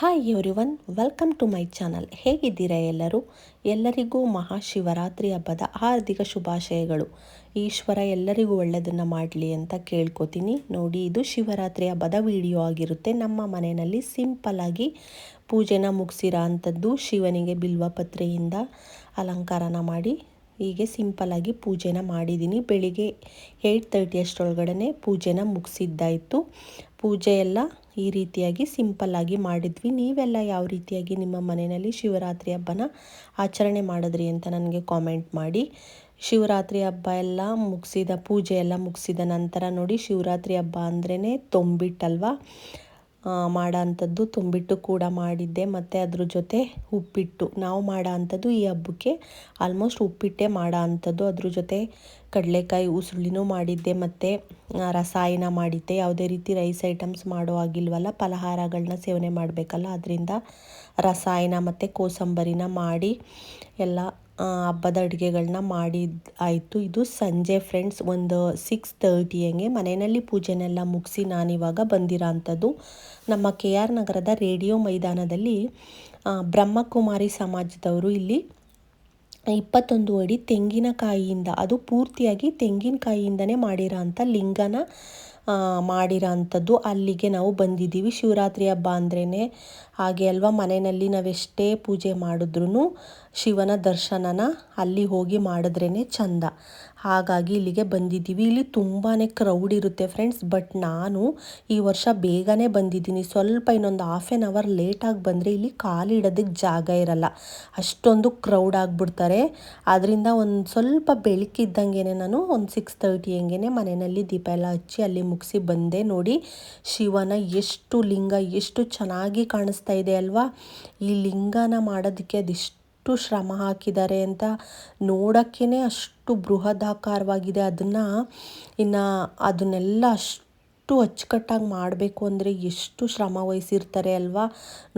Hi everyone, welcome to my channel. ಹೇಗಿದ್ದೀರಾ ಎಲ್ಲರೂ? ಎಲ್ಲರಿಗೂ ಮಹಾಶಿವರಾತ್ರಿ ಹಬ್ಬದ ಹಾರ್ದಿಕ ಶುಭಾಶಯಗಳು. ಈಶ್ವರ ಎಲ್ಲರಿಗೂ ಒಳ್ಳೆಯದನ್ನು ಮಾಡಲಿ ಅಂತ ಕೇಳ್ಕೊತೀನಿ. ನೋಡಿ, ಇದು ಶಿವರಾತ್ರಿ ಹಬ್ಬದ ವಿಡಿಯೋ ಆಗಿರುತ್ತೆ. ನಮ್ಮ ಮನೆಯಲ್ಲಿ ಸಿಂಪಲ್ಲಾಗಿ ಪೂಜೆನ ಮುಗಿಸಿರೋ ಅಂಥದ್ದು. ಶಿವನಿಗೆ ಬಿಲ್ವಪತ್ರೆಯಿಂದ ಅಲಂಕಾರನ ಮಾಡಿ ಹೀಗೆ ಸಿಂಪಲ್ಲಾಗಿ ಪೂಜೆನ ಮಾಡಿದ್ದೀನಿ. ಬೆಳಿಗ್ಗೆ 8:30 ಅಷ್ಟರೊಳಗಡೆ ಪೂಜೆನ ಮುಗಿಸಿದ್ದಾಯಿತು. ಪೂಜೆ ಎಲ್ಲ ಈ ರೀತಿಯಾಗಿ ಸಿಂಪಲ್ಲಾಗಿ ಮಾಡಿದ್ವಿ. ನೀವೆಲ್ಲ ಯಾವ ರೀತಿಯಾಗಿ ನಿಮ್ಮ ಮನೆಯಲ್ಲಿ ಶಿವರಾತ್ರಿ ಹಬ್ಬನ ಆಚರಣೆ ಮಾಡಿದ್ರಿ ಅಂತ ನನಗೆ ಕಾಮೆಂಟ್ ಮಾಡಿ. ಶಿವರಾತ್ರಿ ಹಬ್ಬ ಎಲ್ಲ ಮುಗಿಸಿದ ಪೂಜೆ ಎಲ್ಲ ಮುಗಿಸಿದ ನಂತರ ನೋಡಿ, ಶಿವರಾತ್ರಿ ಹಬ್ಬ ಅಂದ್ರೇ ತೊಂಬಿಟ್ಟಲ್ವಾ ಮಾಡೋ ಅಂಥದ್ದು. ತುಂಬಿಟ್ಟು ಕೂಡ ಮಾಡಿದ್ದೆ, ಮತ್ತು ಅದ್ರ ಜೊತೆ ಉಪ್ಪಿಟ್ಟು. ನಾವು ಮಾಡೋ ಅಂಥದ್ದು ಈ ಹಬ್ಬಕ್ಕೆ ಆಲ್ಮೋಸ್ಟ್ ಉಪ್ಪಿಟ್ಟೆ ಮಾಡೋ ಅಂಥದ್ದು. ಅದ್ರ ಜೊತೆ ಕಡಲೆಕಾಯಿ ಉಸುಳಿನೂ ಮಾಡಿದ್ದೆ, ಮತ್ತು ರಸಾಯನ ಮಾಡಿದ್ದೆ. ಯಾವುದೇ ರೀತಿ ರೈಸ್ ಐಟಮ್ಸ್ ಮಾಡೋ ಆಗಿಲ್ವಲ್ಲ, ಫಲಹಾರಗಳನ್ನ ಸೇವನೆ ಮಾಡಬೇಕಲ್ಲ, ಅದರಿಂದ ರಸಾಯನ ಮತ್ತು ಕೋಸಂಬರಿನ ಮಾಡಿ ಎಲ್ಲ ಹಬ್ಬದ ಅಡುಗೆಗಳನ್ನ ಆಯಿತು. ಇದು ಸಂಜೆ ಫ್ರೆಂಡ್ಸ್, ಒಂದು 6:30 ಹಂಗೆ ಮನೆಯಲ್ಲಿ ಪೂಜೆನೆಲ್ಲ ಮುಗಿಸಿ ನಾನಿವಾಗ ಬಂದಿರೋ ಅಂಥದ್ದು ನಮ್ಮ KR ನಗರದ ರೇಡಿಯೋ ಮೈದಾನದಲ್ಲಿ ಬ್ರಹ್ಮಕುಮಾರಿ ಸಮಾಜದವರು ಇಲ್ಲಿ 21 ಅಡಿ ತೆಂಗಿನಕಾಯಿಯಿಂದ, ಅದು ಪೂರ್ತಿಯಾಗಿ ತೆಂಗಿನಕಾಯಿಯಿಂದನೇ ಮಾಡಿರೋ ಅಂಥ ಲಿಂಗನ ಮಾಡಿರೋ ಅಂಥದ್ದು. ಅಲ್ಲಿಗೆ ನಾವು ಬಂದಿದ್ದೀವಿ. ಶಿವರಾತ್ರಿ ಹಬ್ಬ ಅಂದ್ರೇ ಹಾಗೆ ಅಲ್ವಾ, ಮನೆಯಲ್ಲಿ ನಾವೆಷ್ಟೇ ಪೂಜೆ ಮಾಡಿದ್ರೂ ಶಿವನ ದರ್ಶನನ ಅಲ್ಲಿ ಹೋಗಿ ಮಾಡಿದ್ರೇ ಚಂದ. ಹಾಗಾಗಿ ಇಲ್ಲಿಗೆ ಬಂದಿದ್ದೀವಿ. ಇಲ್ಲಿ ತುಂಬಾ ಕ್ರೌಡ್ ಇರುತ್ತೆ ಫ್ರೆಂಡ್ಸ್. ಬಟ್ ನಾನು ಈ ವರ್ಷ ಬೇಗನೆ ಬಂದಿದ್ದೀನಿ. ಸ್ವಲ್ಪ ಇನ್ನೊಂದು ½ ಲೇಟಾಗಿ ಬಂದರೆ ಇಲ್ಲಿ ಕಾಲಿಡೋದಕ್ಕೆ ಜಾಗ ಇರಲ್ಲ, ಅಷ್ಟೊಂದು ಕ್ರೌಡ್ ಆಗಿಬಿಡ್ತಾರೆ. ಆದ್ದರಿಂದ ಒಂದು ಸ್ವಲ್ಪ ಬೆಳಕಿದ್ದಂಗೆ ನಾನು ಒಂದು 6:30 ಹಂಗೆ ಮನೆಯಲ್ಲಿ ದೀಪ ಎಲ್ಲ ಹಚ್ಚಿ ಅಲ್ಲಿ ಮುಗಿಸಿ ಬಂದೆ. ನೋಡಿ, ಶಿವನ ಎಷ್ಟು ಲಿಂಗ ಎಷ್ಟು ಚೆನ್ನಾಗಿ ಕಾಣಿಸ್ತಾ ಇದೆ ಅಲ್ವಾ. ಈ ಲಿಂಗನ ಮಾಡೋದಕ್ಕೆ ಅದೆಷ್ಟು ಶ್ರಮ ಹಾಕಿದ್ದಾರೆ ಅಂತ ನೋಡೋಕ್ಕೇ ಅಷ್ಟು ಬೃಹದಾಕಾರವಾಗಿದೆ. ಅದನ್ನೆಲ್ಲ ಅಷ್ಟು ಅಚ್ಚುಕಟ್ಟಾಗಿ ಮಾಡಬೇಕು ಅಂದರೆ ಎಷ್ಟು ಶ್ರಮ ವಹಿಸಿರ್ತಾರೆ ಅಲ್ವಾ.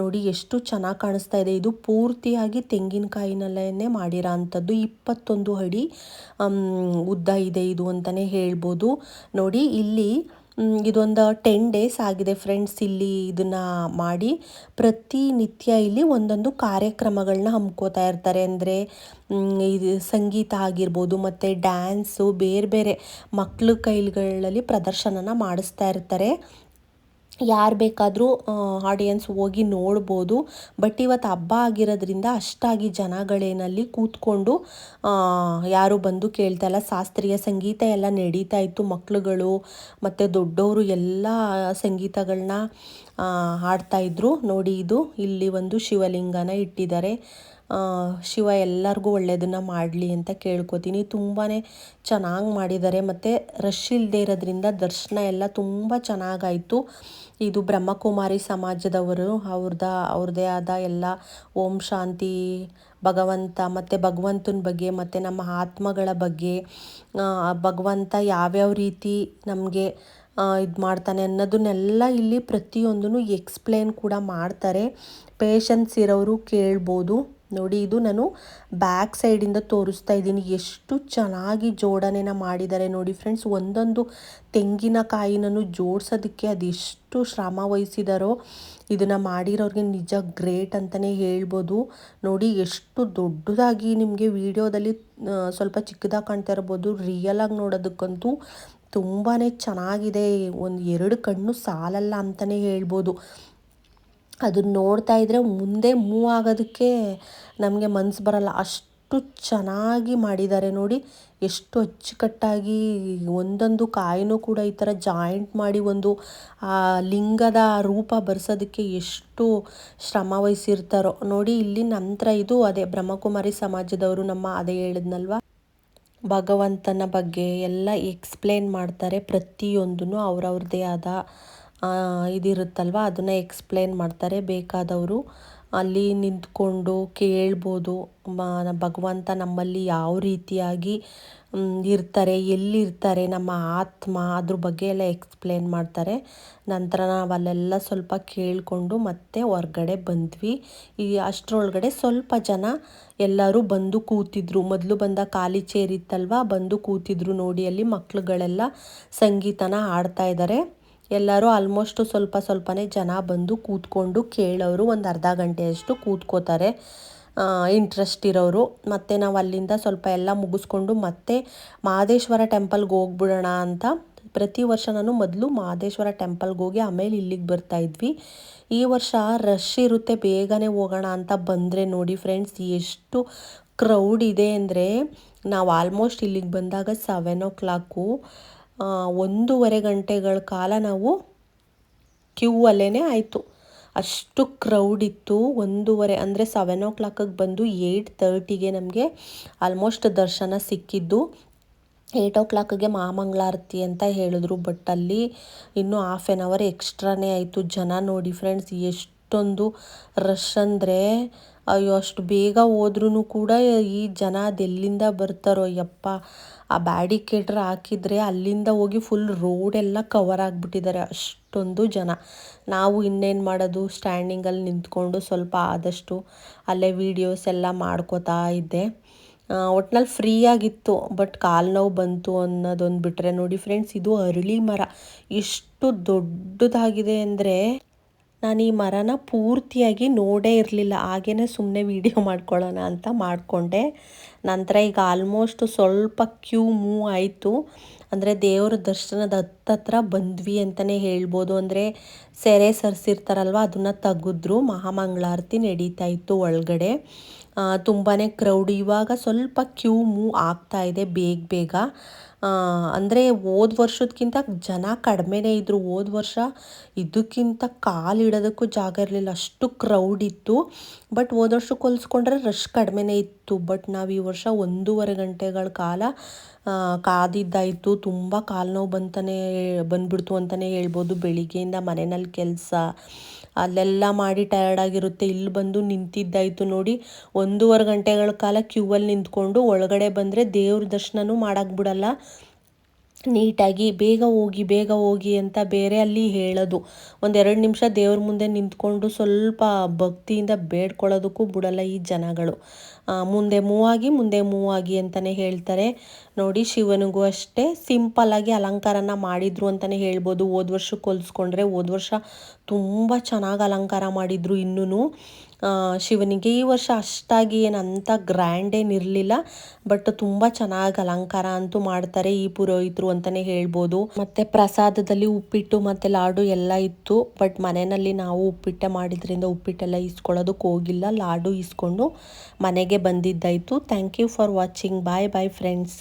ನೋಡಿ ಎಷ್ಟು ಚೆನ್ನಾಗಿ ಕಾಣಿಸ್ತಾ ಇದೆ. ಇದು ಪೂರ್ತಿಯಾಗಿ ತೆಂಗಿನಕಾಯಿನಲ್ಲೇ ಮಾಡಿರೋ ಅಂಥದ್ದು. 21 ಅಡಿ ಉದ್ದ ಇದೆ ಇದು ಅಂತಲೇ ಹೇಳ್ಬೋದು. ನೋಡಿ, ಇಲ್ಲಿ ಇದೊಂದು 10 ಡೇಸ್ ಆಗಿದೆ ಫ್ರೆಂಡ್ಸ್ ಇಲ್ಲಿ ಇದನ್ನು ಮಾಡಿ. ಪ್ರತಿನಿತ್ಯ ಇಲ್ಲಿ ಒಂದೊಂದು ಕಾರ್ಯಕ್ರಮಗಳನ್ನ ಹಮ್ಕೋತಾ ಇರ್ತಾರೆ. ಅಂದರೆ ಇದು ಸಂಗೀತ ಆಗಿರ್ಬೋದು, ಮತ್ತು ಡ್ಯಾನ್ಸು, ಬೇರೆ ಬೇರೆ ಮಕ್ಕಳ ಕೈಗಳಲ್ಲಿ ಪ್ರದರ್ಶನನ ಮಾಡಿಸ್ತಾ ಇರ್ತಾರೆ. ಯಾರು ಬೇಕಾದರೂ ಆಡಿಯನ್ಸ್ ಹೋಗಿ ನೋಡ್ಬೋದು. ಬಟ್ ಇವತ್ತು ಹಬ್ಬ ಆಗಿರೋದ್ರಿಂದ ಅಷ್ಟಾಗಿ ಜನಗಳೇನಲ್ಲಿ ಕೂತ್ಕೊಂಡು ಯಾರು ಬಂದು ಕೇಳ್ತಾ ಇಲ್ಲ. ಶಾಸ್ತ್ರೀಯ ಸಂಗೀತ ಎಲ್ಲ ನಡೀತಾ ಇತ್ತು. ಮಕ್ಕಳುಗಳು ಮತ್ತು ದೊಡ್ಡವರು ಎಲ್ಲ ಸಂಗೀತಗಳನ್ನ ಹಾಡ್ತಾಯಿದ್ರು. ನೋಡಿ, ಇಲ್ಲಿ ಒಂದು ಶಿವಲಿಂಗನ ಇಟ್ಟಿದ್ದಾರೆ. ಶಿವ ಎಲ್ಲರಿಗೂ ಒಳ್ಳೆಯದನ್ನು ಮಾಡಲಿ ಅಂತ ಕೇಳ್ಕೊತೀನಿ. ತುಂಬಾ ಚೆನ್ನಾಗಿ ಮಾಡಿದ್ದಾರೆ, ಮತ್ತು ರಶ್ ಇಲ್ಲದೆ ಇರೋದ್ರಿಂದ ದರ್ಶನ ಎಲ್ಲ ತುಂಬ ಚೆನ್ನಾಗಾಯಿತು. ಇದು ಬ್ರಹ್ಮಕುಮಾರಿ ಸಮಾಜದವರು ಅವ್ರದ್ದೇ ಆದ ಎಲ್ಲ ಓಂ ಶಾಂತಿ, ಭಗವಂತ ಮತ್ತು ಭಗವಂತನ ಬಗ್ಗೆ, ಮತ್ತು ನಮ್ಮ ಆತ್ಮಗಳ ಬಗ್ಗೆ, ಭಗವಂತ ಯಾವ್ಯಾವ ರೀತಿ ನಮಗೆ ಇದು ಮಾಡ್ತಾನೆ ಅನ್ನೋದನ್ನೆಲ್ಲ ಇಲ್ಲಿ ಪ್ರತಿಯೊಂದನ್ನು ಎಕ್ಸ್ಪ್ಲೇನ್ ಕೂಡ ಮಾಡ್ತಾರೆ. ಪೇಷನ್ಸ್ ಇರೋರು ಕೇಳ್ಬೋದು. ನೋಡಿ, ಇದು ನಾನು ಬ್ಯಾಕ್ ಸೈಡಿಂದ ತೋರಿಸ್ತಾ ಇದ್ದೀನಿ. ಎಷ್ಟು ಚೆನ್ನಾಗಿ ಜೋಡಣೆನ ಮಾಡಿದ್ದಾರೆ ನೋಡಿ ಫ್ರೆಂಡ್ಸ್. ಒಂದೊಂದು ತೆಂಗಿನಕಾಯಿನೂ ಜೋಡಿಸೋದಕ್ಕೆ ಅದೆಷ್ಟು ಶ್ರಮ ವಹಿಸಿದಾರೋ ಇದನ್ನು ಮಾಡಿರೋರಿಗೆ ನಿಜ ಗ್ರೇಟ್ ಅಂತಲೇ ಹೇಳ್ಬೋದು. ನೋಡಿ, ಎಷ್ಟು ದೊಡ್ಡದಾಗಿ ನಿಮಗೆ ವಿಡಿಯೋದಲ್ಲಿ ಸ್ವಲ್ಪ ಚಿಕ್ಕದಾಗಿ ಕಾಣ್ತಾ ಇರ್ಬೋದು. ರಿಯಲಾಗಿ ನೋಡೋದಕ್ಕಂತೂ ತುಂಬಾ ಚೆನ್ನಾಗಿದೆ. 1-2 ಕಣ್ಣು ಸಾಲಲ್ಲ ಅಂತಲೇ ಹೇಳ್ಬೋದು. ಅದನ್ನ ನೋಡ್ತಾ ಇದ್ದರೆ ಮುಂದೆ ಮೂವ್ ಆಗೋದಕ್ಕೆ ನಮಗೆ ಮನಸ್ಸು ಬರಲ್ಲ, ಅಷ್ಟು ಚೆನ್ನಾಗಿ ಮಾಡಿದ್ದಾರೆ. ನೋಡಿ, ಎಷ್ಟು ಅಚ್ಚುಕಟ್ಟಾಗಿ ಒಂದೊಂದು ಕಾಯಿನೂ ಕೂಡ ಈ ಥರ ಜಾಯಿಂಟ್ ಮಾಡಿ ಒಂದು ಲಿಂಗದ ರೂಪ ಬರ್ಸೋದಕ್ಕೆ ಎಷ್ಟು ಶ್ರಮ ವಹಿಸಿರ್ತಾರೋ ನೋಡಿ. ಇಲ್ಲಿ ನಂತರ ಇದು ಅದೇ ಬ್ರಹ್ಮಕುಮಾರಿ ಸಮಾಜದವರು ಅದೇ ಹೇಳಿದ್ನಲ್ವ, ಭಗವಂತನ ಬಗ್ಗೆ ಎಲ್ಲ ಎಕ್ಸ್ಪ್ಲೇನ್ ಮಾಡ್ತಾರೆ. ಪ್ರತಿಯೊಂದೂ ಅವ್ರವ್ರದ್ದೇ ಆದ ಇದಿರುತ್ತಲ್ವ, ಅದನ್ನು ಎಕ್ಸ್ಪ್ಲೇನ್ ಮಾಡ್ತಾರೆ. ಬೇಕಾದವರು ಅಲ್ಲಿ ನಿಂತ್ಕೊಂಡು ಕೇಳ್ಬೋದು. ಭಗವಂತ ನಮ್ಮಲ್ಲಿ ಯಾವ ರೀತಿಯಾಗಿ ಇರ್ತಾರೆ, ಎಲ್ಲಿರ್ತಾರೆ, ನಮ್ಮ ಆತ್ಮ, ಅದ್ರ ಬಗ್ಗೆ ಎಲ್ಲ ಎಕ್ಸ್ಪ್ಲೇನ್ ಮಾಡ್ತಾರೆ. ನಂತರ ನಾವು ಅಲ್ಲೆಲ್ಲ ಸ್ವಲ್ಪ ಕೇಳಿಕೊಂಡು ಮತ್ತೆ ಹೊರ್ಗಡೆ ಬಂದ್ವಿ. ಅಷ್ಟರೊಳಗಡೆ ಸ್ವಲ್ಪ ಜನ ಎಲ್ಲರೂ ಬಂದು ಕೂತಿದ್ರು. ಮೊದಲು ಬಂದ ಖಾಲಿ ಚೇರ್ ಇತ್ತಲ್ವ, ಬಂದು ಕೂತಿದ್ರು. ನೋಡಿ, ಅಲ್ಲಿ ಮಕ್ಕಳುಗಳೆಲ್ಲ ಸಂಗೀತನ ಹಾಡ್ತಾ ಇದ್ದಾರೆ. ಎಲ್ಲರೂ ಆಲ್ಮೋಸ್ಟ್ ಸ್ವಲ್ಪ ಸ್ವಲ್ಪನೇ ಜನ ಬಂದು ಕೂತ್ಕೊಂಡು ಕೇಳೋರು, ಒಂದು ಅರ್ಧ ಗಂಟೆಯಷ್ಟು ಕೂತ್ಕೋತಾರೆ ಇಂಟ್ರೆಸ್ಟ್ ಇರೋರು. ಮತ್ತು ನಾವು ಅಲ್ಲಿಂದ ಸ್ವಲ್ಪ ಎಲ್ಲ ಮುಗಿಸ್ಕೊಂಡು ಮತ್ತೆ ಮಹದೇಶ್ವರ ಟೆಂಪಲ್ಗೆ ಹೋಗ್ಬಿಡೋಣ ಅಂತ. ಪ್ರತಿ ವರ್ಷ ನಾನು ಮೊದಲು ಮಹದೇಶ್ವರ ಟೆಂಪಲ್ಗೆ ಹೋಗಿ ಆಮೇಲೆ ಇಲ್ಲಿಗೆ ಬರ್ತಾಯಿದ್ವಿ. ಈ ವರ್ಷ ರಶ್ ಇರುತ್ತೆ, ಬೇಗನೆ ಹೋಗೋಣ ಅಂತ ಬಂದರೆ ನೋಡಿ ಫ್ರೆಂಡ್ಸ್ ಎಷ್ಟು ಕ್ರೌಡ್ ಇದೆ ಅಂದರೆ, ನಾವು ಆಲ್ಮೋಸ್ಟ್ ಇಲ್ಲಿಗೆ ಬಂದಾಗ 7 o'clock 1.5 ಗಂಟೆಗಳ ಕಾಲ ನಾವು ಕ್ಯೂ ಅಲ್ಲೇ ಆಯಿತು. ಅಷ್ಟು ಕ್ರೌಡ್ ಇತ್ತು. 1.5 ಅಂದರೆ 7 o'clock ಬಂದು 8:30ಗೆ ನಮಗೆ ಆಲ್ಮೋಸ್ಟ್ ದರ್ಶನ ಸಿಕ್ಕಿದ್ದು. 8 o'clockಗೆ ಮಹಾಮಂಗಳಾರತಿ ಅಂತ ಹೇಳಿದ್ರು, ಬಟ್ ಅಲ್ಲಿ ಇನ್ನೂ 1/2 hour ಎಕ್ಸ್ಟ್ರಾನೇ ಆಯಿತು. ಜನ ನೋಡಿ ಫ್ರೆಂಡ್ಸ್ ಎಷ್ಟೊಂದು ರಶ್ ಅಂದರೆ, ಅಯ್ಯೋ ಅಷ್ಟು ಬೇಗ ಹೋದ್ರೂ ಕೂಡ ಈ ಜನ ಅದೆಲ್ಲಿಂದ ಬರ್ತಾರೋ ಯಪ್ಪ. ಆ ಬ್ಯಾಡಿಕೇಡ್ರ್ ಹಾಕಿದರೆ ಅಲ್ಲಿಂದ ಹೋಗಿ ಫುಲ್ ರೋಡೆಲ್ಲ ಕವರ್ ಆಗಿಬಿಟ್ಟಿದ್ದಾರೆ, ಅಷ್ಟೊಂದು ಜನ. ನಾವು ಇನ್ನೇನು ಮಾಡೋದು, ಸ್ಟ್ಯಾಂಡಿಂಗಲ್ಲಿ ನಿಂತ್ಕೊಂಡು ಸ್ವಲ್ಪ ಆದಷ್ಟು ಅಲ್ಲೇ ವೀಡಿಯೋಸ್ ಎಲ್ಲ ಮಾಡ್ಕೋತಾ ಇದ್ದೆ. ಒಟ್ನಲ್ಲಿ ಫ್ರೀ ಆಗಿತ್ತು, ಬಟ್ ಕಾಲು ನೋವು ಬಂತು ಅನ್ನೋದೊಂದು ಬಿಟ್ಟರೆ. ನೋಡಿ ಫ್ರೆಂಡ್ಸ್ ಇದು ಅರಳಿ ಮರ ಎಷ್ಟು ದೊಡ್ಡದಾಗಿದೆ ಅಂದರೆ, ನಾನು ಈ ಮರನ ಪೂರ್ತಿಯಾಗಿ ನೋಡೇ ಇರಲಿಲ್ಲ, ಹಾಗೇ ಸುಮ್ಮನೆ ವೀಡಿಯೋ ಮಾಡ್ಕೊಳ್ಳೋಣ ಅಂತ ಮಾಡಿಕೊಂಡೆ. ನಂತರ ಈಗ ಆಲ್ಮೋಸ್ಟ್ ಸ್ವಲ್ಪ ಕ್ಯೂ ಮೂವ್ ಆಯಿತು, ಅಂದರೆ ದೇವ್ರ ದರ್ಶನದ ಹತ್ತತ್ರ ಬಂದ್ವಿ ಅಂತಲೇ ಹೇಳ್ಬೋದು. ಅಂದರೆ ಸೆರೆ ಸರಿಸಿರ್ತಾರಲ್ವ ಅದನ್ನು ತೆಗೆದ್ರು, ಮಹಾಮಂಗಳಾರತಿ ನಡೀತಾ ಇತ್ತು ಒಳಗಡೆ. ತುಂಬಾ ಕ್ರೌಡ್. ಇವಾಗ ಸ್ವಲ್ಪ ಕ್ಯೂ ಮೂವ್ ಆಗ್ತಾ ಇದೆ ಬೇಗ ಬೇಗ. ಅಂದರೆ ಹೋದ ವರ್ಷಕ್ಕಿಂತ ಜನ ಕಡಿಮೆನೇ ಇದ್ದರು. ಹೋದ ವರ್ಷ ಇದಕ್ಕಿಂತ ಕಾಲಿಡೋದಕ್ಕೂ ಜಾಗ ಇರಲಿಲ್ಲ, ಅಷ್ಟು ಕ್ರೌಡ್ ಇತ್ತು. ಬಟ್ ಹೋದ ವರ್ಷಕ್ಕೆ ಹೋಲಿಸ್ಕೊಂಡ್ರೆ ರಶ್ ಕಡಿಮೆನೇ ಇತ್ತು. ಬಟ್ ನಾವು ಈ ವರ್ಷ 1.5 ಗಂಟೆಗಳ ಕಾಲ ಕಾದಿದ್ದಾಯಿತು. ತುಂಬ ಕಾಲು ನೋವು ಬಂದ್ಬಿಡ್ತು ಅಂತಲೇ ಹೇಳ್ಬೋದು. ಬೆಳಿಗ್ಗೆಯಿಂದ ಮನೆಯಲ್ಲಿ ಕೆಲಸ ಅಲ್ಲೆಲ್ಲ ಮಾಡಿ ಟಯರ್ಡಾಗಿರುತ್ತೆ. ಇಲ್ಲಿ ಬಂದು ನಿಂತಿದ್ದಾಯಿತು ನೋಡಿ, 1.5 ಗಂಟೆಗಳ ಕಾಲ ಕ್ಯೂವಲ್ಲಿ ನಿಂತ್ಕೊಂಡು ಒಳಗಡೆ ಬಂದರೆ ದೇವ್ರ ದರ್ಶನನೂ ಮಾಡೋಕ್ಕೆ ಬಿಡಲ್ಲ ನೀಟಾಗಿ. ಬೇಗ ಹೋಗಿ ಅಂತ ಬೇರೆ ಅಲ್ಲಿ ಹೇಳೋದು. 1-2 ನಿಮಿಷ ದೇವ್ರ ಮುಂದೆ ನಿಂತ್ಕೊಂಡು ಸ್ವಲ್ಪ ಭಕ್ತಿಯಿಂದ ಬೇಡ್ಕೊಳ್ಳೋದಕ್ಕೂ ಬಿಡಲ್ಲ ಈ ಜನಗಳು. ಮುಂದೆ ಮೂವ್ ಆಗಿ ಅಂತಲೇ ಹೇಳ್ತಾರೆ ನೋಡಿ. ಶಿವನಿಗೂ ಅಷ್ಟೇ ಸಿಂಪಲ್ಲಾಗಿ ಅಲಂಕಾರನ ಮಾಡಿದರು ಅಂತಲೇ ಹೇಳ್ಬೋದು. ಹೋದ ವರ್ಷಕ್ಕೆ ಹೋಲಿಸ್ಕೊಂಡ್ರೆ ಹೋದ ವರ್ಷ ತುಂಬ ಚೆನ್ನಾಗಿ ಅಲಂಕಾರ ಮಾಡಿದರು ಇನ್ನೂ ಶಿವನಿಗೆ. ಈ ವರ್ಷ ಅಷ್ಟಾಗಿ ಏನಂತ ಗ್ರ್ಯಾಂಡ್ ಏನಿರಲಿಲ್ಲ, ಬಟ್ ತುಂಬ ಚೆನ್ನಾಗಿ ಅಲಂಕಾರ ಅಂತೂ ಮಾಡ್ತಾರೆ ಈ ಪುರೋಹಿತರು ಅಂತಲೇ ಹೇಳ್ಬೋದು. ಮತ್ತು ಪ್ರಸಾದದಲ್ಲಿ ಉಪ್ಪಿಟ್ಟು ಮತ್ತು ಲಾಡು ಎಲ್ಲ ಇತ್ತು. ಬಟ್ ಮನೆಯಲ್ಲಿ ನಾವು ಉಪ್ಪಿಟ್ಟೆ ಮಾಡಿದ್ರಿಂದ ಉಪ್ಪಿಟ್ಟೆಲ್ಲ ಇಸ್ಕೊಳ್ಳೋದಕ್ಕೆ ಹೋಗಿಲ್ಲ, ಲಾಡು ಇಸ್ಕೊಂಡು ಮನೆಗೆ ಬಂದಿದ್ದಾಯಿತು. Thank you for watching. Bye friends.